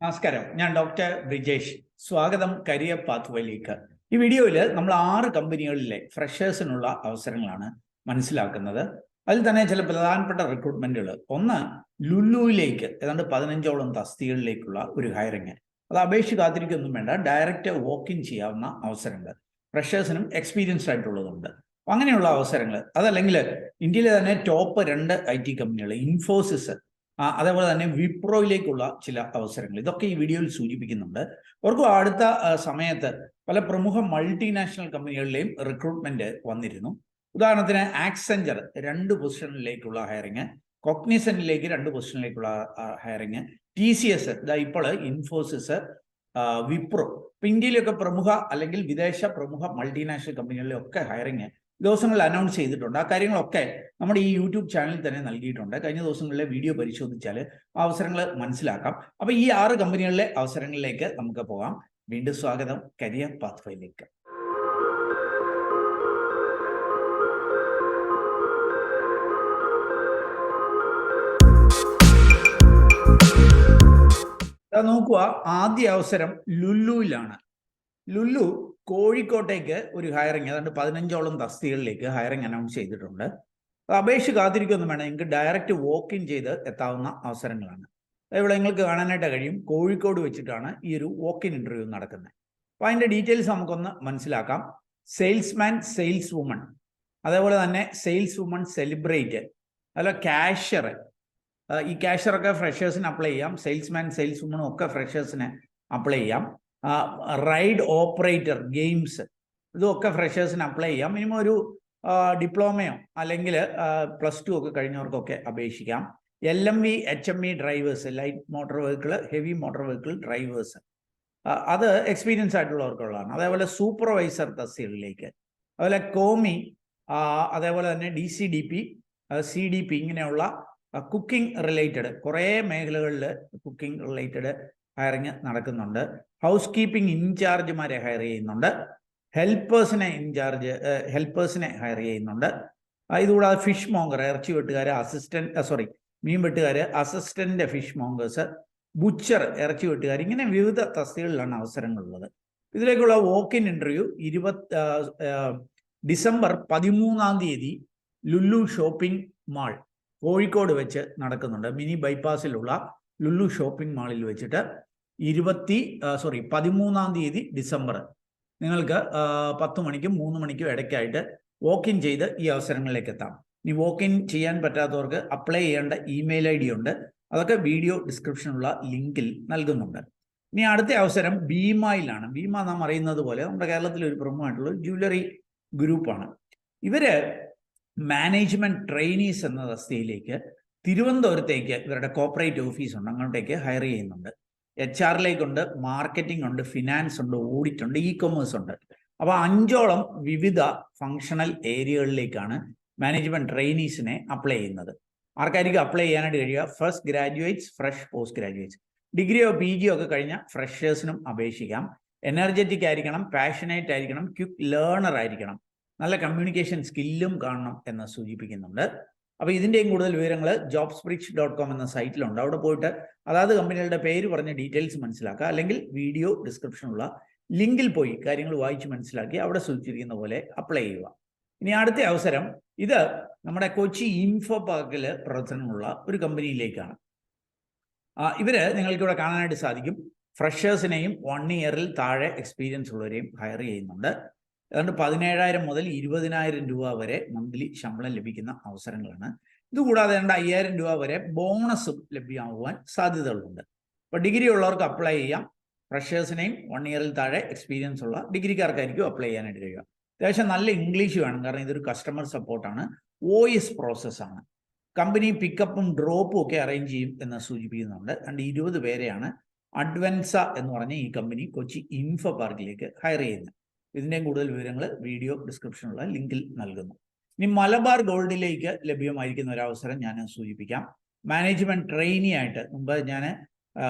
നമസ്കാരം, ഞാൻ ഡോക്ടർ ബ്രിജേഷ്. സ്വാഗതം കരിയർ പാത്വേയിലേക്ക്. ഈ വീഡിയോയിൽ നമ്മൾ 6 കമ്പനികളിലെ ഫ്രഷേഴ്സിനുള്ള അവസരങ്ങളാണ് മനസ്സിലാക്കുന്നത്. അതിൽ തന്നെ ചില പ്രധാനപ്പെട്ട റിക്രൂട്ട്മെന്റുകൾ. ഒന്ന്, ലുലുവിലേക്ക് ഏതാണ്ട് 15ഓളം തസ്തികകളിലേക്കുള്ള ഒരു ഹയറിങ്. അത് അപേക്ഷ കാത്തിരിക്കൊന്നും വേണ്ട, ഡയറക്റ്റ് വോക്ക് ഇൻ ചെയ്യാവുന്ന അവസരങ്ങൾ. ഫ്രഷേഴ്സിനും എക്സ്പീരിയൻസ്ഡ് ആയിട്ടുള്ളതുണ്ട്. അങ്ങനെയുള്ള അവസരങ്ങൾ. അതല്ലെങ്കിൽ ഇന്ത്യയിലെ തന്നെ ടോപ്പ് 2 IT കമ്പനികൾ, ഇൻഫോസിസ്, അതേപോലെ തന്നെ വിപ്രോയിലേക്കുള്ള ചില അവസരങ്ങൾ. ഇതൊക്കെ ഈ വീഡിയോയിൽ സൂചിപ്പിക്കുന്നുണ്ട്. ഓർക്കും, അടുത്ത സമയത്ത് പല പ്രമുഖ മൾട്ടിനാഷണൽ കമ്പനികളിലെയും റിക്രൂട്ട്മെന്റ് വന്നിരുന്നു. ഉദാഹരണത്തിന് ആക്സെഞ്ചർ 2 പൊസിഷനിലേക്കുള്ള ഹയറിങ്, കോഗ്നിസന്റിലേക്ക് 2 പൊസിഷനിലേക്കുള്ള ഹയറിങ്, TCS, ഇപ്പോൾ ഇൻഫോസിസ്, വിപ്രോ. ഇപ്പൊ ഇന്ത്യയിലൊക്കെ പ്രമുഖ അല്ലെങ്കിൽ വിദേശ പ്രമുഖ മൾട്ടിനാഷണൽ കമ്പനികളിലൊക്കെ ഹയറിങ് ദിവസങ്ങളിൽ അനൗൺസ് ചെയ്തിട്ടുണ്ട്. ആ കാര്യങ്ങളൊക്കെ നമ്മുടെ ഈ യൂട്യൂബ് ചാനലിൽ തന്നെ നൽകിയിട്ടുണ്ട്. കഴിഞ്ഞ ദിവസങ്ങളിലെ വീഡിയോ പരിശോധിച്ചാൽ അവസരങ്ങൾ മനസ്സിലാക്കാം. അപ്പൊ ഈ 6 കമ്പനികളിലെ അവസരങ്ങളിലേക്ക് നമുക്ക് പോകാം. വീണ്ടും സ്വാഗതം കരിയർ പാത്വേയിലേക്ക്. നോക്കുക, ആദ്യ അവസരം ലുലുവിലാണ്. ലുലു കോഴിക്കോട്ടേക്ക് ഒരു ഹയറിങ്, ഏതാണ്ട് 15ഓളം തസ്തികകളിലേക്ക് ഹയറിങ് അനൗൺസ് ചെയ്തിട്ടുണ്ട്. അത് അപേക്ഷ കാത്തിരിക്കൊന്നും വേണം, നിങ്ങൾക്ക് ഡയറക്റ്റ് വോക്ക് ഇൻ ചെയ്ത് എത്താവുന്ന അവസരങ്ങളാണ്. ഇവിടെ നിങ്ങൾക്ക് കാണാനായിട്ട് കഴിയും, കോഴിക്കോട് വെച്ചിട്ടാണ് ഈ ഒരു വോക്ക് ഇൻ ഇന്റർവ്യൂ നടക്കുന്നത്. അപ്പോൾ അതിൻ്റെ ഡീറ്റെയിൽസ് നമുക്കൊന്ന് മനസ്സിലാക്കാം. സെയിൽസ്മാൻ, സെയിൽസ് വുമൺ, അതേപോലെ തന്നെ സെയിൽസ് വുമൺ സെലിബ്രേറ്റ്, അതുപോലെ ക്യാഷ്യർ. ഈ ക്യാഷ്യറൊക്കെ ഫ്രഷേഴ്സിന് അപ്ലൈ ചെയ്യാം. സെയിൽസ്മാൻ, സെയിൽസ് വുമണും ഒക്കെ ഫ്രഷേഴ്സിന് അപ്ലൈ ചെയ്യാം. റൈഡ് ഓപ്പറേറ്റർ, ഗെയിംസ്, ഇതൊക്കെ ഫ്രഷേഴ്സിന് അപ്ലൈ ചെയ്യാം. മിനിമം ഒരു ഡിപ്ലോമയോ അല്ലെങ്കിൽ +2 ഒക്കെ കഴിഞ്ഞവർക്കൊക്കെ അപേക്ഷിക്കാം. LMV, HMV drivers, light motor vehicle, heavy motor vehicle drivers, അത് എക്സ്പീരിയൻസ് ആയിട്ടുള്ളവർക്കുള്ളതാണ്. അതേപോലെ സൂപ്പർവൈസർ തസ്തികകളിലേക്ക്, അതുപോലെ കോമി, അതേപോലെ തന്നെ DCDP, CDP, ഇങ്ങനെയുള്ള കുക്കിംഗ് റിലേറ്റഡ് കുറേ മേഖലകളിൽ കുക്കിംഗ് റിലേറ്റഡ് ഹയറിങ് നടക്കുന്നുണ്ട്. ഹൗസ് കീപ്പിംഗ് ഇൻചാർജുമാരെ ഹയർ ചെയ്യുന്നുണ്ട്. ഹെൽപ്പേഴ്സിനെ ഹയർ ചെയ്യുന്നുണ്ട്. ഇതുകൂടാതെ ഫിഷ് മോങ്കർ, ഇറച്ചി വെട്ടുകാർ, മീൻ വെട്ടുകാർ, അസിസ്റ്റന്റ് ഫിഷ് മോങ്കേഴ്സ്, ബുച്ചർ, ഇറച്ചി വെട്ടുകാർ, ഇങ്ങനെ വിവിധ തസ്തികകളിലാണ് അവസരങ്ങളുള്ളത്. ഇതിലേക്കുള്ള walk in interview December 13 Lulu shopping mall Kozhikode വെച്ച് നടക്കുന്നുണ്ട്. മിനി ബൈപ്പാസിലുള്ള ലുലു ഷോപ്പിംഗ് മാളിൽ വെച്ചിട്ട് 13 ഡിസംബർ നിങ്ങൾക്ക് 10 മണിക്കും 3 മണിക്കും ഇടയ്ക്കായിട്ട് വോക്ക് ഇൻ ചെയ്ത് ഈ അവസരങ്ങളിലേക്ക് എത്താം. ഇനി വോക്ക് ഇൻ ചെയ്യാൻ പറ്റാത്തവർക്ക് അപ്ലൈ ചെയ്യേണ്ട ഇമെയിൽ ID ഉണ്ട്. അതൊക്കെ വീഡിയോ ഡിസ്ക്രിപ്ഷനുള്ള ലിങ്കിൽ നൽകുന്നുണ്ട്. ഇനി അടുത്ത അവസരം ഭീമയിലാണ്. ഭീമ നാം അറിയുന്നത് പോലെ നമ്മുടെ കേരളത്തിലെ ഒരു പ്രമുഖമായിട്ടുള്ള ജ്വല്ലറി ഗ്രൂപ്പാണ്. ഇവര് മാനേജ്മെന്റ് ട്രെയിനീസ് എന്ന തസ്തികയിലേക്ക് തിരുവനന്തപുരത്തേക്ക് ഇവരുടെ കോർപ്പറേറ്റ് ഓഫീസ് ഉണ്ട്, അങ്ങോട്ടേക്ക് ഹയർ ചെയ്യുന്നുണ്ട്. HR-ലേക്കുണ്ട്, മാർക്കറ്റിംഗ് ഉണ്ട്, ഫിനാൻസ് ഉണ്ട്, ഓഡിറ്റ് ഉണ്ട്, ഇ-കൊമേഴ്സ് ഉണ്ട്. അപ്പോൾ 5ഓളം വിവിധ ഫങ്ഷണൽ ഏരിയകളിലേക്കാണ് മാനേജ്മെന്റ് ട്രെയിനീസിനെ അപ്ലൈ ചെയ്യുന്നത്. ആർക്കായിരിക്കും അപ്ലൈ ചെയ്യാനായിട്ട് കഴിയുക? First graduates, fresh postgraduates, ഡിഗ്രിയോ PGയോ ഒക്കെ കഴിഞ്ഞ ഫ്രഷേഴ്സിനും അപേക്ഷിക്കാം. എനർജറ്റിക് ആയിരിക്കണം, പാഷനേറ്റ് ആയിരിക്കണം, ക്വിക്ക് ലേണർ ആയിരിക്കണം, നല്ല കമ്മ്യൂണിക്കേഷൻ സ്കില്ലും കാണണം എന്ന് സൂചിപ്പിക്കുന്നുണ്ട്. അപ്പോൾ ഇതിൻ്റെയും കൂടുതൽ വിവരങ്ങൾ jobsbridge.com എന്ന സൈറ്റിലുണ്ട്. അവിടെ പോയിട്ട് അതാത് കമ്പനികളുടെ പേര് പറഞ്ഞ ഡീറ്റെയിൽസ് മനസ്സിലാക്കുക, അല്ലെങ്കിൽ വീഡിയോ ഡിസ്ക്രിപ്ഷനുള്ള ലിങ്കിൽ പോയി കാര്യങ്ങൾ വായിച്ച് മനസ്സിലാക്കി അവിടെ സൂചിപ്പിച്ചിരിക്കുന്ന പോലെ അപ്ലൈ ചെയ്യുക. ഇനി അടുത്ത അവസരം, ഇത് നമ്മുടെ കൊച്ചി ഇൻഫോ പാർക്കിൽ പ്രവർത്തനമുള്ള ഒരു കമ്പനിയിലേക്കാണ്. ഇവര് നിങ്ങൾക്കിവിടെ കാണാനായിട്ട് സാധിക്കും, ഫ്രഷേഴ്സിനെയും 1 ഇയറിൽ താഴെ എക്സ്പീരിയൻസ് ഉള്ളവരെയും ഹയർ ചെയ്യുന്നുണ്ട്. ഏതാണ്ട് 17,000 മുതൽ 20,000 രൂപ വരെ മന്ത്ലി ശമ്പളം ലഭിക്കുന്ന അവസരങ്ങളാണ്. ഇതുകൂടാതെ 5,000 രൂപ വരെ ബോണസും ലഭ്യമാകുവാൻ സാധ്യതകളുണ്ട്. അപ്പോൾ ഡിഗ്രി ഉള്ളവർക്ക് അപ്ലൈ ചെയ്യാം. ഫ്രഷേഴ്സിനെയും 1 ഇയറിൽ താഴെ എക്സ്പീരിയൻസ് ഉള്ള ഡിഗ്രിക്കാർക്കായിരിക്കും അപ്ലൈ ചെയ്യാനായിട്ട് കഴിയുക. അത്യാവശ്യം നല്ല ഇംഗ്ലീഷ് വേണം, കാരണം ഇതൊരു കസ്റ്റമർ സപ്പോർട്ടാണ്, OS പ്രോസസ്സാണ്. കമ്പനി പിക്കപ്പും ഡ്രോപ്പും ഒക്കെ അറേഞ്ച് ചെയ്യും എന്ന് സൂചിപ്പിക്കുന്നുണ്ട്. 20 പേരെയാണ് അഡ്വൻസ എന്ന് പറഞ്ഞ ഈ കമ്പനി കൊച്ചി ഇൻഫോ പാർക്കിലേക്ക് ഹയർ ചെയ്യുന്നത്. ഇതിൻ്റെയും കൂടുതൽ വിവരങ്ങൾ വീഡിയോ ഡിസ്ക്രിപ്ഷനുള്ള ലിങ്കിൽ നൽകുന്നു. ഇനി മലബാർ ഗോൾഡിലേക്ക് ലഭ്യമായിരിക്കുന്ന ഒരു അവസരം ഞാൻ സൂചിപ്പിക്കാം. മാനേജ്മെന്റ് ട്രെയിനി ആയിട്ട്, മുമ്പ് ഞാൻ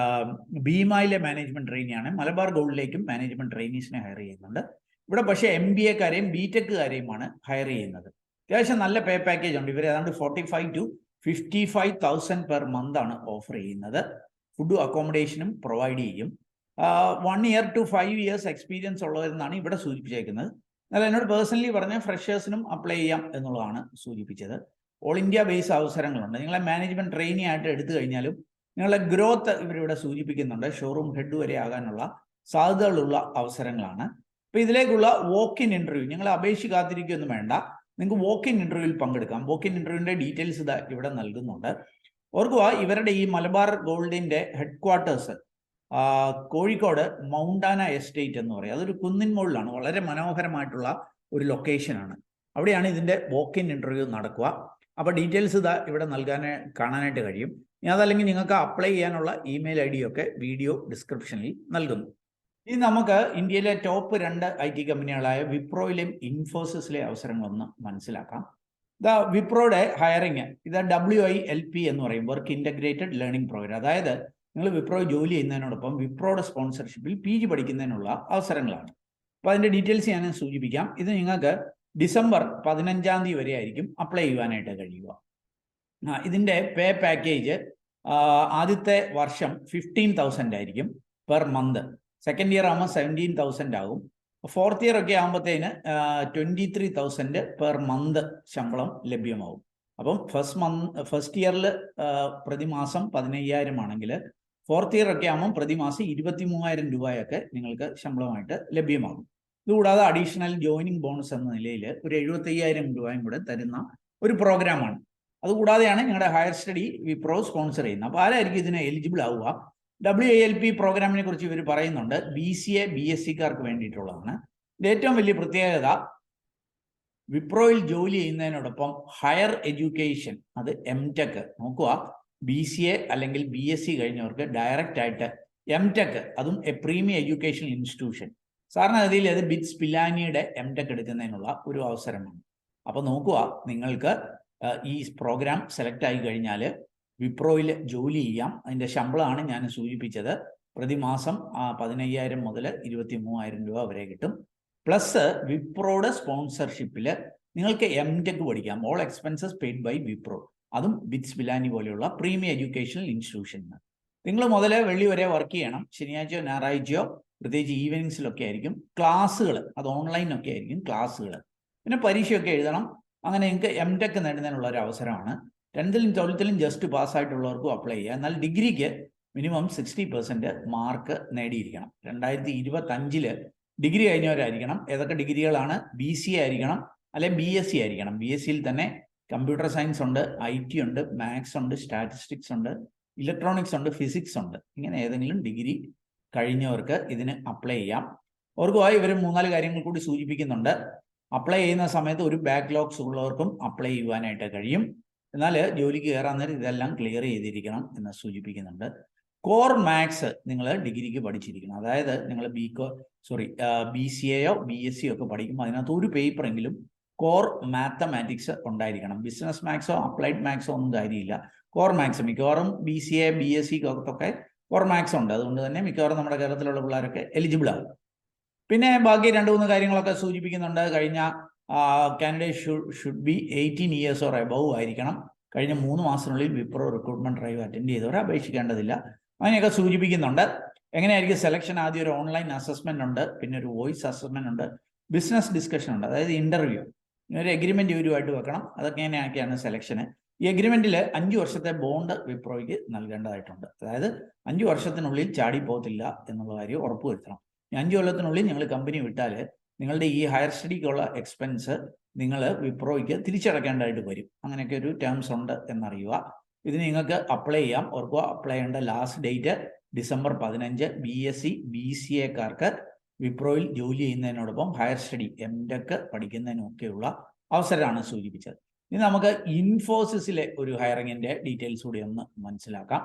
ഭീമയിലെ മാനേജ്മെന്റ് ട്രെയിനിയാണ്, മലബാർ ഗോൾഡിലേക്കും മാനേജ്മെന്റ് ട്രെയിനീസിനെ ഹയർ ചെയ്യുന്നുണ്ട്. ഇവിടെ പക്ഷേ MBA-കാരെയും BTech-കാരെയുമാണ് ഹയർ ചെയ്യുന്നത്. അത്യാവശ്യം നല്ല പേ പാക്കേജ് ഉണ്ട്. ഇവർ ഏതാണ്ട് 45,000 to 55,000 പെർ മന്ത് ആണ് ഓഫർ ചെയ്യുന്നത്. ഫുഡും അക്കോമഡേഷനും പ്രൊവൈഡ് ചെയ്യും. 1 year to 5 years എക്സ്പീരിയൻസ് ഉള്ളവരെന്നാണ് ഇവിടെ സൂചിപ്പിച്ചേക്കുന്നത്. എന്നാൽ എന്നോട് പേഴ്സണലി പറഞ്ഞ ഫ്രഷേഴ്സിനും അപ്ലൈ ചെയ്യാം എന്നുള്ളതാണ് സൂചിപ്പിച്ചത്. ഓൾ ഇന്ത്യ ബേസ് അവസരങ്ങളുണ്ട്. നിങ്ങളെ മാനേജ്മെന്റ് ട്രെയിനി ആയിട്ട് എടുത്തു കഴിഞ്ഞാലും നിങ്ങളുടെ ഗ്രോത്ത് ഇവരിവിടെ സൂചിപ്പിക്കുന്നുണ്ട്. ഷോറൂം ഹെഡ് വരെ ആകാനുള്ള സാധ്യതകളുള്ള അവസരങ്ങളാണ്. അപ്പോൾ ഇതിലേക്കുള്ള വോക്ക് ഇൻ ഇന്റർവ്യൂ നിങ്ങൾ അപേക്ഷ കാത്തിരിക്കുകയൊന്നും വേണ്ട. നിങ്ങൾക്ക് വോക്ക് ഇൻ ഇന്റർവ്യൂവിൽ പങ്കെടുക്കാം. വോക്ക് ഇൻ ഇന്റർവ്യൂവിന്റെ ഡീറ്റെയിൽസ് ഇതാ ഇവിടെ നൽകുന്നുണ്ട്. ഓർക്കുക, ഇവരുടെ ഈ മലബാർ ഗോൾഡിന്റെ ഹെഡ് ക്വാർട്ടേഴ്സ് കോഴിക്കോട് മൗണ്ടാന എസ്റ്റേറ്റ് എന്ന് പറയും. അതൊരു കുന്നിൻ മുകളിലാണ്. വളരെ മനോഹരമായിട്ടുള്ള ഒരു ലൊക്കേഷനാണ്. അവിടെയാണ് ഇതിന്റെ വോക്ക് ഇൻ ഇന്റർവ്യൂ നടക്കുക. അപ്പോൾ ഡീറ്റെയിൽസ് ഇതാ ഇവിടെ കാണാനായിട്ട് കഴിയും. ഇനി അതല്ലെങ്കിൽ നിങ്ങൾക്ക് അപ്ലൈ ചെയ്യാനുള്ള ഇമെയിൽ ID ഒക്കെ വീഡിയോ ഡിസ്ക്രിപ്ഷനിൽ നൽകുന്നു. ഇനി നമുക്ക് ഇന്ത്യയിലെ ടോപ്പ് 2 IT കമ്പനികളായ വിപ്രോയിലെയും ഇൻഫോസിസിലെ അവസരങ്ങളൊന്ന് മനസ്സിലാക്കാം. വിപ്രോയുടെ ഹയറിങ് ഇത് WILP എന്ന് പറയും, വർക്ക് ഇൻ്റഗ്രേറ്റഡ് ലേണിംഗ് പ്രോഗ്രാം. അതായത് നിങ്ങൾ വിപ്രോ ജോലി ചെയ്യുന്നതിനോടൊപ്പം വിപ്രോയുടെ സ്പോൺസർഷിപ്പിൽ PG പഠിക്കുന്നതിനുള്ള അവസരങ്ങളാണ്. അപ്പോൾ അതിൻ്റെ ഡീറ്റെയിൽസ് ഞാൻ സൂചിപ്പിക്കാം. ഇത് നിങ്ങൾക്ക് ഡിസംബർ 15 വരെ ആയിരിക്കും അപ്ലൈ ചെയ്യുവാനായിട്ട് കഴിയുക. ഇതിൻ്റെ പേ പാക്കേജ് ആദ്യത്തെ വർഷം 15,000 ആയിരിക്കും പെർ മന്ത്. സെക്കൻഡ് ഇയർ ആകുമ്പോൾ 17,000 ആകും. ഫോർത്ത് ഇയർ ഒക്കെ ആകുമ്പോഴത്തേന് 23,000 പെർ മന്ത് ശമ്പളം ലഭ്യമാവും. അപ്പം ഫസ്റ്റ് ഇയറിൽ പ്രതിമാസം 15,000 ആണെങ്കിൽ ഫോർത്ത് ഇയർ ഒക്കെ ആകുമ്പോൾ പ്രതിമാസം 23,000 രൂപയൊക്കെ നിങ്ങൾക്ക് ശമ്പളമായിട്ട് ലഭ്യമാകും. ഇതുകൂടാതെ അഡീഷണൽ ജോയിനിങ് ബോണസ് എന്ന നിലയിൽ ഒരു 75,000 രൂപയും കൂടെ തരുന്ന ഒരു പ്രോഗ്രാമാണ്. അതുകൂടാതെയാണ് നിങ്ങളുടെ ഹയർ സ്റ്റഡി വിപ്രോ സ്പോൺസർ ചെയ്യുന്നത്. അപ്പോൾ ആരായിരിക്കും ഇതിന് എലിജിബിൾ ആവുക? WILP പ്രോഗ്രാമിനെ കുറിച്ച് ഇവർ പറയുന്നുണ്ട്. BCA BSCക്കാർക്ക് വേണ്ടിയിട്ടുള്ളതാണ്. ഇതിൻ്റെ ഏറ്റവും വലിയ പ്രത്യേകത വിപ്രോയിൽ ജോലി ചെയ്യുന്നതിനോടൊപ്പം ഹയർ എഡ്യൂക്കേഷൻ, അത് MTech നോക്കുക. BCA അല്ലെങ്കിൽ BSc കഴിഞ്ഞവർക്ക് ഡയറക്റ്റ് ആയിട്ട് MTech, അതും പ്രീമിയം എഡ്യൂക്കേഷൻ ഇൻസ്റ്റിറ്റ്യൂഷൻ, സാധാരണഗതിയിൽ അത് ബിറ്റ്സ് പിലാനിയുടെ MTech എടുക്കുന്നതിനുള്ള ഒരു അവസരമാണ്. അപ്പോൾ നോക്കുക, നിങ്ങൾക്ക് ഈ പ്രോഗ്രാം സെലക്ട് ആയി കഴിഞ്ഞാൽ വിപ്രോയിൽ ജോലി ചെയ്യാം. അതിൻ്റെ ശമ്പളമാണ് ഞാൻ സൂചിപ്പിച്ചത്. പ്രതിമാസം 15,000 മുതൽ 23,000 രൂപ വരെ കിട്ടും. പ്ലസ് വിപ്രോയുടെ സ്പോൺസർഷിപ്പിൽ നിങ്ങൾക്ക് MTech പഠിക്കാം. All expenses paid by Wipro, അതും ബിറ്റ്സ് പിലാനി പോലെയുള്ള പ്രീമിയം എഡ്യൂക്കേഷണൽ ഇൻസ്റ്റിറ്റ്യൂഷനിൽ. നിങ്ങൾ മുതൽ വെള്ളി വരെ വർക്ക് ചെയ്യണം. ശനിയാഴ്ചയോ ഞായറാഴ്ചയോ പ്രത്യേകിച്ച് ഈവനിങ്സിലൊക്കെ ആയിരിക്കും ക്ലാസ്സുകൾ. അത് ഓൺലൈനൊക്കെ ആയിരിക്കും ക്ലാസ്സുകൾ. പിന്നെ പരീക്ഷയൊക്കെ എഴുതണം. അങ്ങനെ നിങ്ങൾക്ക് MTech നേടുന്നതിനുള്ള ഒരു അവസരമാണ്. 10th ലും 12th ലും ജസ്റ്റ് പാസ്സായിട്ടുള്ളവർക്കും അപ്ലൈ ചെയ്യാം. എന്നാൽ ഡിഗ്രിക്ക് മിനിമം 60% മാർക്ക് നേടിയിരിക്കണം. 2025 ഡിഗ്രി കഴിഞ്ഞവരായിരിക്കണം. ഏതൊക്കെ ഡിഗ്രികളാണ്? BCA ആയിരിക്കണം, അല്ലെങ്കിൽ BSc ആയിരിക്കണം. BScയിൽ തന്നെ കമ്പ്യൂട്ടർ സയൻസ് ഉണ്ട്, IT ഉണ്ട്, മാത്സ് ഉണ്ട്, സ്റ്റാറ്റിസ്റ്റിക്സ് ഉണ്ട്, ഇലക്ട്രോണിക്സ് ഉണ്ട്, ഫിസിക്സ് ഉണ്ട്. ഇങ്ങനെ ഏതെങ്കിലും ഡിഗ്രി കഴിഞ്ഞവർക്ക് ഇതിന് അപ്ലൈ ചെയ്യാം. ഓർക്കുമായി ഇവർ 3-4 കാര്യങ്ങൾ കൂടി സൂചിപ്പിക്കുന്നുണ്ട്. അപ്ലൈ ചെയ്യുന്ന സമയത്ത് ഒരു ബാക്ക്ലോഗ്സ് ഉള്ളവർക്കും അപ്ലൈ ചെയ്യുവാനായിട്ട് കഴിയും. എന്നാൽ ജോലിക്ക് കയറാൻ നേരം ഇതെല്ലാം ക്ലിയർ ചെയ്തിരിക്കണം എന്ന് സൂചിപ്പിക്കുന്നുണ്ട്. കോർ മാത്സ് നിങ്ങൾ ഡിഗ്രിക്ക് പഠിച്ചിരിക്കണം. അതായത് നിങ്ങൾ BCAയോ BScയോ ഒക്കെ പഠിക്കുമ്പോൾ അതിനകത്ത് ഒരു പേപ്പറെങ്കിലും കോർ മാത്തമാറ്റിക്സ് ഉണ്ടായിരിക്കണം. ബിസിനസ് മാത്സോ അപ്ലൈഡ് മാത്സോ ഒന്നും കാര്യമില്ല. കോർ മാത്സ് മിക്കവാറും BCA BScക്കൊക്കെ കോർ മാത്സ് ഉണ്ട്. അതുകൊണ്ട് തന്നെ മിക്കവാറും നമ്മുടെ കേരളത്തിലുള്ള പിള്ളേരൊക്കെ എലിജിബിൾ ആകും. പിന്നെ ബാക്കി 2-3 കാര്യങ്ങളൊക്കെ സൂചിപ്പിക്കുന്നുണ്ട്. കഴിഞ്ഞ candidate should be 18 years or above ആയിരിക്കണം. കഴിഞ്ഞ 3 മാസത്തിനുള്ളിൽ വിപ്രോ റിക്രൂട്ട്മെന്റ് ഡ്രൈവ് അറ്റൻഡ് ചെയ്തവരെ അപേക്ഷിക്കേണ്ടതില്ല. അങ്ങനെയൊക്കെ സൂചിപ്പിക്കുന്നുണ്ട്. എങ്ങനെയായിരിക്കും സെലക്ഷൻ? ആദ്യം ഒരു ഓൺലൈൻ അസസ്മെന്റ് ഉണ്ട്, പിന്നെ ഒരു വോയിസ് അസസ്മെന്റ് ഉണ്ട്, ബിസിനസ് ഡിസ്കഷൻ ഉണ്ട്, അതായത് ഇന്റർവ്യൂ. ഒരു എഗ്രിമെന്റ് ഇവരുമായിട്ട് വെക്കണം. അതൊക്കെ എങ്ങനെയൊക്കെയാണ് സെലക്ഷന്. ഈ എഗ്രിമെന്റിൽ 5 വർഷത്തെ ബോണ്ട് വിപ്രോയ്ക്ക് നൽകേണ്ടതായിട്ടുണ്ട്. അതായത് 5 വർഷത്തിനുള്ളിൽ ചാടി പോകത്തില്ല എന്നുള്ള കാര്യം ഉറപ്പുവരുത്തണം. 5 കൊല്ലത്തിനുള്ളിൽ നിങ്ങൾ കമ്പനി വിട്ടാൽ നിങ്ങളുടെ ഈ ഹയർ സ്റ്റഡിക്കുള്ള എക്സ്പെൻസ് നിങ്ങൾ വിപ്രോയ്ക്ക് തിരിച്ചടക്കേണ്ടതായിട്ട് വരും. അങ്ങനെയൊക്കെ ഒരു ടേംസ് ഉണ്ട് എന്നറിയുക. ഇതിന് നിങ്ങൾക്ക് അപ്ലൈ ചെയ്യാം. ഓർക്കുക, അപ്ലൈ ചെയ്യേണ്ട ലാസ്റ്റ് ഡേറ്റ് ഡിസംബർ 15. BSc BCAക്കാർക്ക് വിപ്രോയിൽ ജോലി ചെയ്യുന്നതിനോടൊപ്പം ഹയർ സ്റ്റഡി MTech പഠിക്കുന്നതിനൊക്കെയുള്ള അവസരമാണ് സൂചിപ്പിച്ചത്. ഇനി നമുക്ക് ഇൻഫോസിസിലെ ഒരു ഹയറിങ്ങിൻ്റെ ഡീറ്റെയിൽസ് കൂടി ഒന്ന് മനസ്സിലാക്കാം.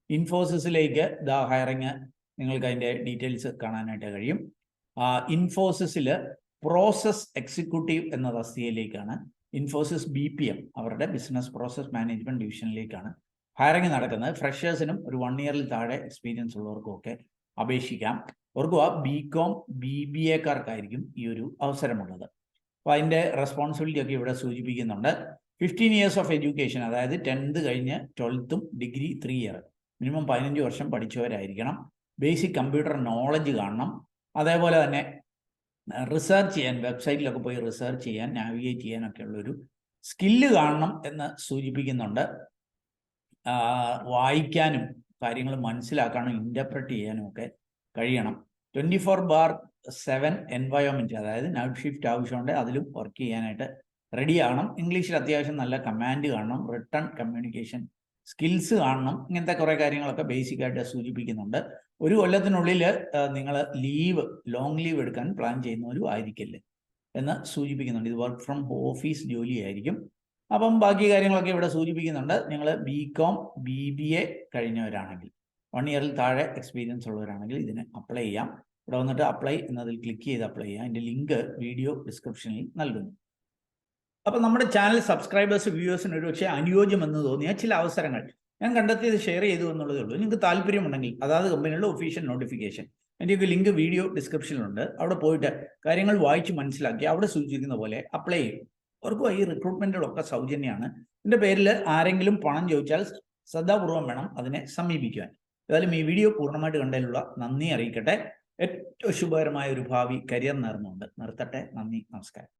ഇൻഫോസിസിലേക്ക് ഹയറിങ് നിങ്ങൾക്ക് അതിൻ്റെ ഡീറ്റെയിൽസ് കാണാനായിട്ട് കഴിയും. ഇൻഫോസിസിൽ പ്രോസസ് എക്സിക്യൂട്ടീവ് എന്ന തസ്തികയിലേക്കാണ്, ഇൻഫോസിസ് BPM അവരുടെ ബിസിനസ് പ്രോസസ് മാനേജ്മെന്റ് ഡിവിഷനിലേക്കാണ് ഹയറിങ് നടക്കുന്നത്. ഫ്രഷേഴ്സിനും ഒരു 1 yearൽ താഴെ എക്സ്പീരിയൻസ് ഉള്ളവർക്കും ഒക്കെ അപേക്ഷിക്കാം. ഓർക്കുക, BCom BBAക്കാർക്കായിരിക്കും ഈ ഒരു അവസരമുള്ളത്. അപ്പോൾ അതിൻ്റെ റെസ്പോൺസിബിലിറ്റി ഒക്കെ ഇവിടെ സൂചിപ്പിക്കുന്നുണ്ട്. 15 years ഓഫ് എഡ്യൂക്കേഷൻ, അതായത് 10th കഴിഞ്ഞ് 12th ഡിഗ്രി 3 year, മിനിമം 15 വർഷം പഠിച്ചവരായിരിക്കണം. ബേസിക് കമ്പ്യൂട്ടർ നോളജ് കാണണം. അതേപോലെ തന്നെ റിസർച്ച് ചെയ്യാൻ, വെബ്സൈറ്റിലൊക്കെ പോയി റിസർച്ച് ചെയ്യാൻ, നാവിഗേറ്റ് ചെയ്യാനൊക്കെ ഉള്ളൊരു സ്കില്ല് കാണണം എന്ന് സൂചിപ്പിക്കുന്നുണ്ട്. വായിക്കാനും കാര്യങ്ങൾ മനസ്സിലാക്കാനും ഇൻ്റർപ്രറ്റ് ചെയ്യാനും ഒക്കെ കഴിയണം. 24/7 എൻവയോൺമെൻറ്റ്, അതായത് നൈറ്റ് ഷിഫ്റ്റ് ആവശ്യമുണ്ട്, അതിലും വർക്ക് ചെയ്യാനായിട്ട് റെഡി ആകണം. ഇംഗ്ലീഷിൽ അത്യാവശ്യം നല്ല കമാൻഡ് കാണണം, റിട്ടൺ കമ്മ്യൂണിക്കേഷൻ സ്കിൽസ് കാണണം. ഇങ്ങനത്തെ കുറേ കാര്യങ്ങളൊക്കെ ബേസിക്കായിട്ട് സൂചിപ്പിക്കുന്നുണ്ട്. ഒരു കൊല്ലത്തിനുള്ളിൽ നിങ്ങൾ ലോങ് ലീവ് എടുക്കാൻ പ്ലാൻ ചെയ്യുന്നവരും ആയിരിക്കില്ല എന്ന് സൂചിപ്പിക്കുന്നുണ്ട്. ഇത് വർക്ക് ഫ്രം ഓഫീസ് ജോലിയായിരിക്കും. അപ്പം ബാക്കി കാര്യങ്ങളൊക്കെ ഇവിടെ സൂചിപ്പിക്കുന്നുണ്ട്. നിങ്ങൾ BCom BBA കഴിഞ്ഞവരാണെങ്കിൽ, 1 ഇയറിൽ താഴെ എക്സ്പീരിയൻസ് ഉള്ളവരാണെങ്കിൽ ഇതിന് അപ്ലൈ ചെയ്യാം. ഇവിടെ വന്നിട്ട് അപ്ലൈ എന്നതിൽ ക്ലിക്ക് ചെയ്ത് അപ്ലൈ ചെയ്യാം. അതിൻ്റെ ലിങ്ക് വീഡിയോ ഡിസ്ക്രിപ്ഷനിൽ നൽകുന്നു. അപ്പം നമ്മുടെ ചാനൽ സബ്സ്ക്രൈബേഴ്സ് വ്യൂവേഴ്സിന് ഒരുപക്ഷെ അനുയോജ്യമെന്ന് തോന്നിയ ചില അവസരങ്ങൾ ഞാൻ കണ്ടെത്തിയത് ഷെയർ ചെയ്തു എന്നുള്ളതേ ഉള്ളൂ. നിങ്ങൾക്ക് താല്പര്യമുണ്ടെങ്കിൽ അതാത് കമ്പനികളുടെ ഒഫീഷ്യൽ നോട്ടിഫിക്കേഷൻ അതിൻ്റെയൊക്കെ ലിങ്ക് വീഡിയോ ഡിസ്ക്രിപ്ഷനിലുണ്ട്. അവിടെ പോയിട്ട് കാര്യങ്ങൾ വായിച്ച് മനസ്സിലാക്കി അവിടെ സൂചിപ്പിക്കുന്ന പോലെ അപ്ലൈ ചെയ്യും. അവർക്കും ഈ റിക്രൂട്ട്മെൻറ്റുകളൊക്കെ സൗജന്യമാണ്. ഇതിൻ്റെ പേരിൽ ആരെങ്കിലും പണം ചോദിച്ചാൽ ശ്രദ്ധാപൂർവം വേണം അതിനെ സമീപിക്കുവാൻ. ഏതായാലും ഈ വീഡിയോ പൂർണ്ണമായിട്ട് കണ്ടതിലുള്ള നന്ദി അറിയിക്കട്ടെ. ഏറ്റവും ശുഭകരമായ ഒരു ഭാവി കരിയർ നേർന്നുകൊണ്ട് നിർത്തട്ടെ. നന്ദി, നമസ്കാരം.